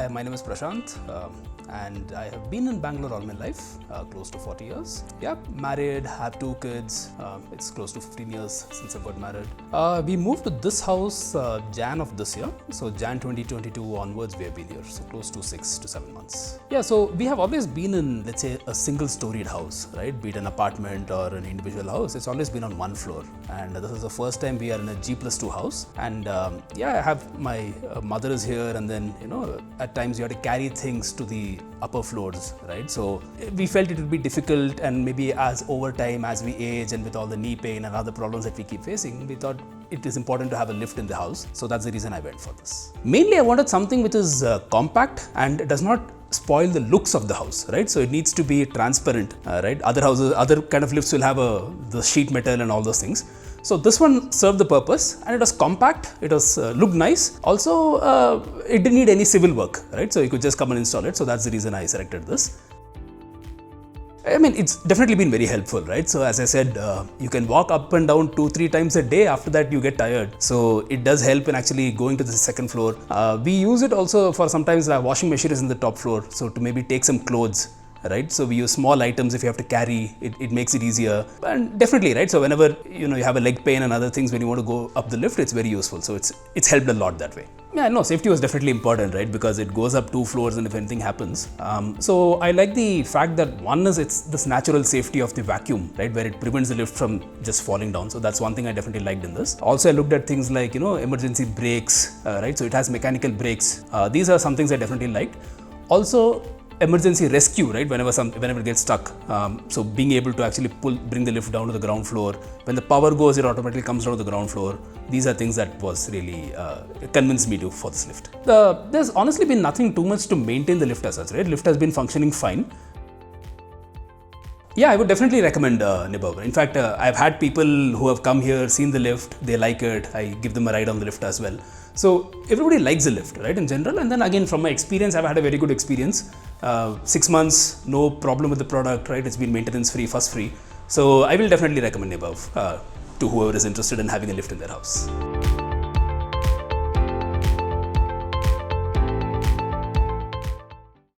Hi, my name is Prashant, and I have been in Bangalore all my life, close to 40 years. Yeah, married, have 2 kids. It's close to 15 years since I got married. We moved to this house Jan of this year. So Jan 2022 onwards we have been here, so close to 6 to 7 months. Yeah, so we have always been in, let's say, a single storied house, right? Be it an apartment or an individual house, it's always been on one floor. And this is the first time we are in a G+2 house. And yeah, I have my mother is here, and then, at times you have to carry things to the upper floors, right? So we felt it would be difficult, and maybe as over time, as we age and with all the knee pain and other problems that we keep facing, we thought it is important to have a lift in the house. So that's the reason I went for this. Mainly I wanted something which is compact and does not spoil the looks of the house, right? So it needs to be transparent, right? Other kind of lifts will have the sheet metal and all those things. So this one served the purpose, and it was compact, it was looked nice. Also, it didn't need any civil work, right? So you could just come and install it. So that's the reason I selected this. I mean, it's definitely been very helpful, right? So as I said, you can walk up and down 2-3 times a day. After that, you get tired. So it does help in actually going to the second floor. We use it also for sometimes the washing machine is in the top floor. So to maybe take some clothes, right? So we use small items. If you have to carry, it makes it easier. And definitely, right? So whenever you have a leg pain and other things when you want to go up the lift, it's very useful. So it's helped a lot that way. Yeah, no, safety was definitely important, right? Because it goes up 2 floors, and if anything happens. So I like the fact that one is it's this natural safety of the vacuum, right? Where it prevents the lift from just falling down. So that's one thing I definitely liked in this. Also, I looked at things like, emergency brakes, right? So it has mechanical brakes. These are some things I definitely liked. Also, emergency rescue, right? Whenever it gets stuck. So being able to actually bring the lift down to the ground floor. When the power goes, it automatically comes down to the ground floor. These are things that was really convinced me for this lift. There's honestly been nothing too much to maintain the lift as such, right? Lift has been functioning fine. Yeah, I would definitely recommend Nibav. In fact, I've had people who have come here, seen the lift, they like it. I give them a ride on the lift as well. So everybody likes the lift, right, in general. And then again, from my experience, I've had a very good experience. 6 months, no problem with the product, right? It's been maintenance free, fuss free. So I will definitely recommend Nibav to whoever is interested in having a lift in their house.